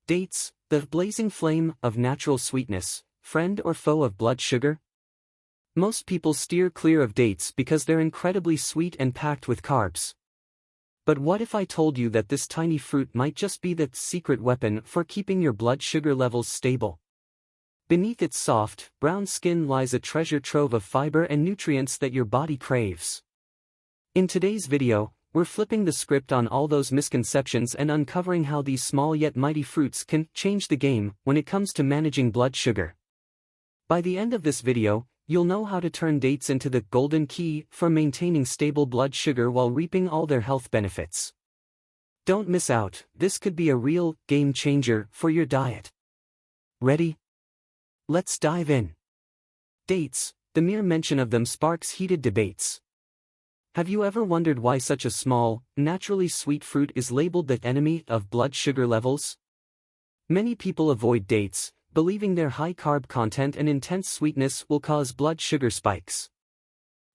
Dates, the blazing flame of natural sweetness, friend or foe of blood sugar? Most people steer clear of dates because they're incredibly sweet and packed with carbs. But what if I told you that this tiny fruit might just be the secret weapon for keeping your blood sugar levels stable? Beneath its soft, brown skin lies a treasure trove of fiber and nutrients that your body craves. In today's video, we're flipping the script on all those misconceptions and uncovering how these small yet mighty fruits can change the game when it comes to managing blood sugar. By the end of this video, you'll know how to turn dates into the golden key for maintaining stable blood sugar while reaping all their health benefits. Don't miss out, this could be a real game changer for your diet. Ready? Let's dive in. Dates, the mere mention of them sparks heated debates. Have you ever wondered why such a small, naturally sweet fruit is labeled the enemy of blood sugar levels? Many people avoid dates, believing their high carb content and intense sweetness will cause blood sugar spikes.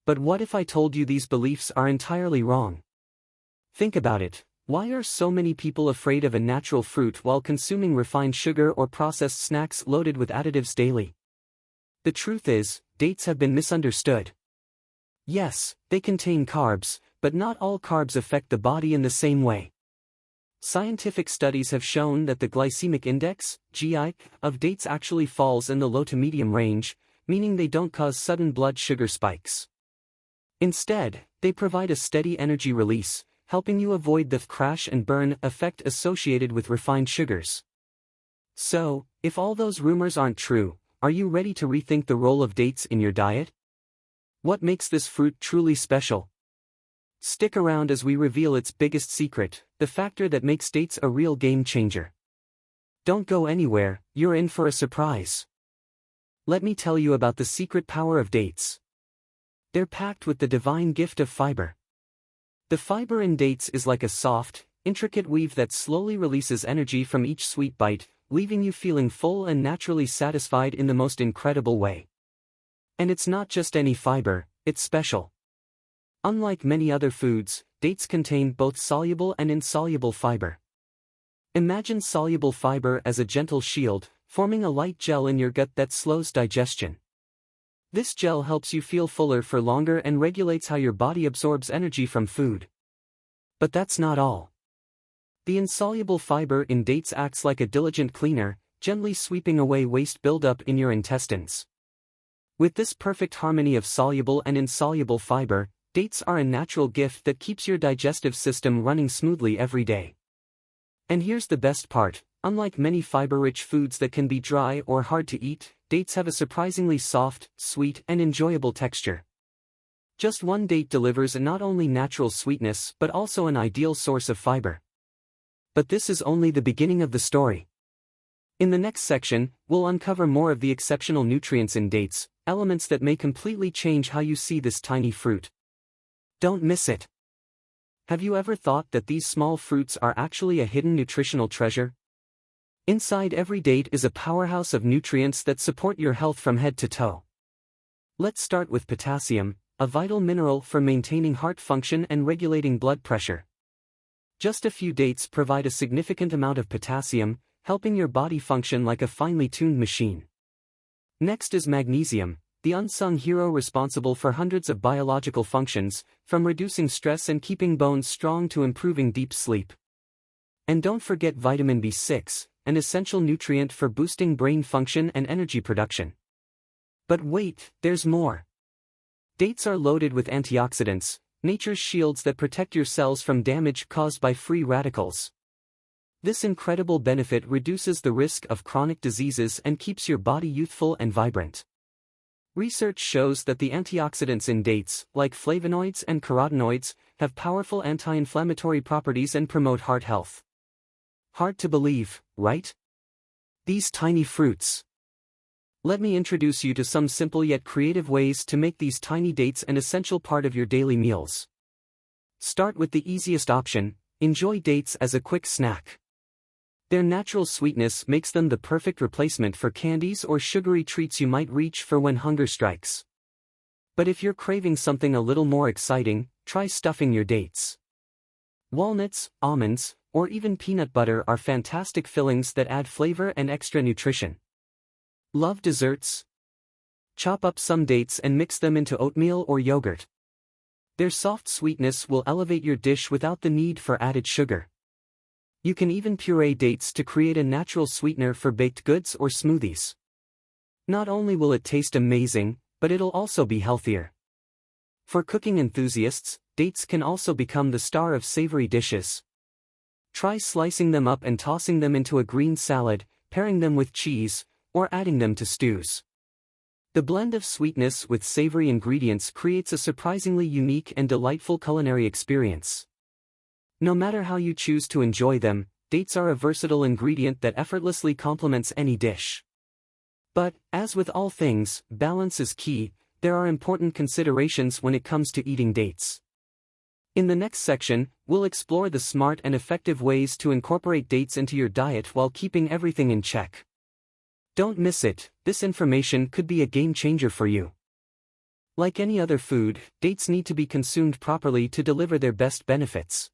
But what if I told you these beliefs are entirely wrong? Think about it, why are so many people afraid of a natural fruit while consuming refined sugar or processed snacks loaded with additives daily? The truth is, dates have been misunderstood. Yes, they contain carbs, but not all carbs affect the body in the same way. Scientific studies have shown that the glycemic index, GI, of dates actually falls in the low to medium range, meaning they don't cause sudden blood sugar spikes. Instead, they provide a steady energy release, helping you avoid the crash and burn effect associated with refined sugars. So, if all those rumors aren't true, are you ready to rethink the role of dates in your diet? What makes this fruit truly special? Stick around as we reveal its biggest secret, the factor that makes dates a real game changer. Don't go anywhere, you're in for a surprise. Let me tell you about the secret power of dates. They're packed with the divine gift of fiber. The fiber in dates is like a soft, intricate weave that slowly releases energy from each sweet bite, leaving you feeling full and naturally satisfied in the most incredible way. And it's not just any fiber, it's special. Unlike many other foods, dates contain both soluble and insoluble fiber. Imagine soluble fiber as a gentle shield, forming a light gel in your gut that slows digestion. This gel helps you feel fuller for longer and regulates how your body absorbs energy from food. But that's not all. The insoluble fiber in dates acts like a diligent cleaner, gently sweeping away waste buildup in your intestines. With this perfect harmony of soluble and insoluble fiber, dates are a natural gift that keeps your digestive system running smoothly every day. And here's the best part, unlike many fiber-rich foods that can be dry or hard to eat, dates have a surprisingly soft, sweet, and enjoyable texture. Just one date delivers not only natural sweetness but also an ideal source of fiber. But this is only the beginning of the story. In the next section, we'll uncover more of the exceptional nutrients in dates, elements that may completely change how you see this tiny fruit. Don't miss it. Have you ever thought that these small fruits are actually a hidden nutritional treasure? Inside every date is a powerhouse of nutrients that support your health from head to toe. Let's start with potassium, a vital mineral for maintaining heart function and regulating blood pressure. Just a few dates provide a significant amount of potassium, helping your body function like a finely tuned machine. Next is magnesium, the unsung hero responsible for hundreds of biological functions, from reducing stress and keeping bones strong to improving deep sleep. And don't forget vitamin B6, an essential nutrient for boosting brain function and energy production. But wait, there's more. Dates are loaded with antioxidants, nature's shields that protect your cells from damage caused by free radicals. This incredible benefit reduces the risk of chronic diseases and keeps your body youthful and vibrant. Research shows that the antioxidants in dates, like flavonoids and carotenoids, have powerful anti-inflammatory properties and promote heart health. Hard to believe, right? These tiny fruits. Let me introduce you to some simple yet creative ways to make these tiny dates an essential part of your daily meals. Start with the easiest option, enjoy dates as a quick snack. Their natural sweetness makes them the perfect replacement for candies or sugary treats you might reach for when hunger strikes. But if you're craving something a little more exciting, try stuffing your dates. Walnuts, almonds, or even peanut butter are fantastic fillings that add flavor and extra nutrition. Love desserts? Chop up some dates and mix them into oatmeal or yogurt. Their soft sweetness will elevate your dish without the need for added sugar. You can even puree dates to create a natural sweetener for baked goods or smoothies. Not only will it taste amazing, but it'll also be healthier. For cooking enthusiasts, dates can also become the star of savory dishes. Try slicing them up and tossing them into a green salad, pairing them with cheese, or adding them to stews. The blend of sweetness with savory ingredients creates a surprisingly unique and delightful culinary experience. No matter how you choose to enjoy them, dates are a versatile ingredient that effortlessly complements any dish. But, as with all things, balance is key. There are important considerations when it comes to eating dates. In the next section, we'll explore the smart and effective ways to incorporate dates into your diet while keeping everything in check. Don't miss it, this information could be a game changer for you. Like any other food, dates need to be consumed properly to deliver their best benefits.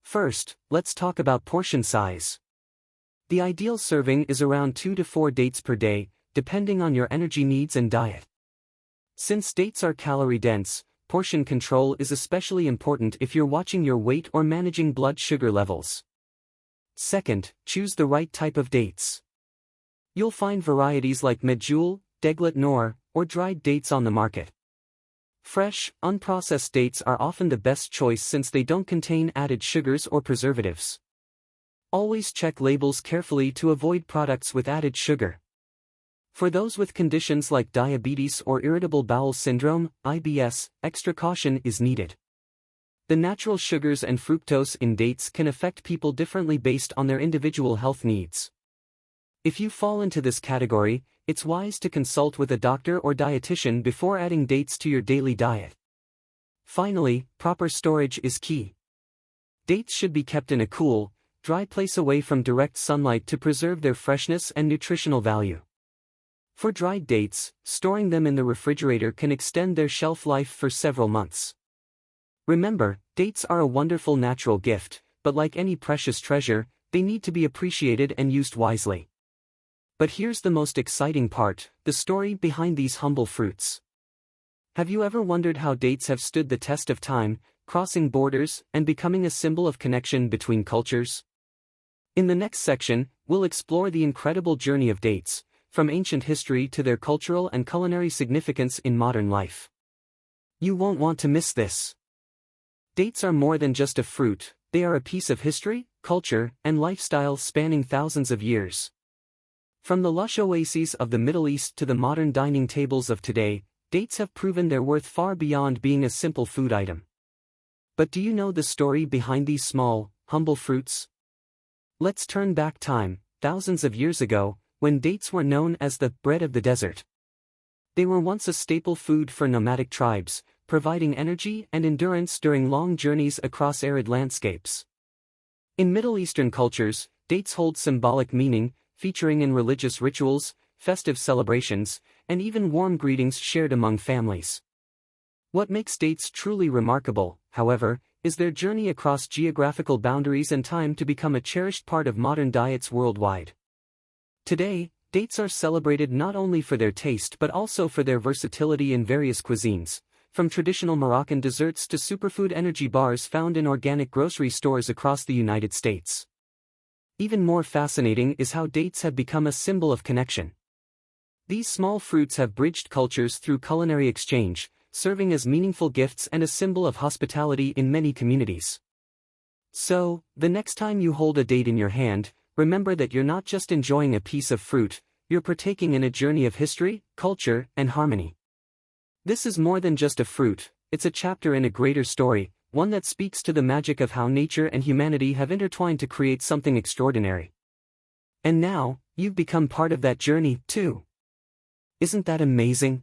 First, let's talk about portion size. The ideal serving is around 2 to 4 dates per day, depending on your energy needs and diet. Since dates are calorie-dense, portion control is especially important if you're watching your weight or managing blood sugar levels. Second, choose the right type of dates. You'll find varieties like medjool, deglet noor, or dried dates on the market. Fresh, unprocessed dates are often the best choice since they don't contain added sugars or preservatives. Always check labels carefully to avoid products with added sugar. For those with conditions like diabetes or irritable bowel syndrome, IBS, extra caution is needed. The natural sugars and fructose in dates can affect people differently based on their individual health needs. If you fall into this category, it's wise to consult with a doctor or dietitian before adding dates to your daily diet. Finally, proper storage is key. Dates should be kept in a cool, dry place away from direct sunlight to preserve their freshness and nutritional value. For dried dates, storing them in the refrigerator can extend their shelf life for several months. Remember, dates are a wonderful natural gift, but like any precious treasure, they need to be appreciated and used wisely. But here's the most exciting part, the story behind these humble fruits. Have you ever wondered how dates have stood the test of time, crossing borders and becoming a symbol of connection between cultures? In the next section, we'll explore the incredible journey of dates, from ancient history to their cultural and culinary significance in modern life. You won't want to miss this. Dates are more than just a fruit, they are a piece of history, culture, and lifestyle spanning thousands of years. From the lush oases of the Middle East to the modern dining tables of today, dates have proven their worth far beyond being a simple food item. But do you know the story behind these small, humble fruits? Let's turn back time, thousands of years ago, when dates were known as the bread of the desert. They were once a staple food for nomadic tribes, providing energy and endurance during long journeys across arid landscapes. In Middle Eastern cultures, dates hold symbolic meaning, featuring in religious rituals, festive celebrations, and even warm greetings shared among families. What makes dates truly remarkable, however, is their journey across geographical boundaries and time to become a cherished part of modern diets worldwide. Today, dates are celebrated not only for their taste but also for their versatility in various cuisines, from traditional Moroccan desserts to superfood energy bars found in organic grocery stores across the United States. Even more fascinating is how dates have become a symbol of connection. These small fruits have bridged cultures through culinary exchange, serving as meaningful gifts and a symbol of hospitality in many communities. So, the next time you hold a date in your hand, remember that you're not just enjoying a piece of fruit, you're partaking in a journey of history, culture, and harmony. This is more than just a fruit, it's a chapter in a greater story, one that speaks to the magic of how nature and humanity have intertwined to create something extraordinary. And now, you've become part of that journey, too. Isn't that amazing?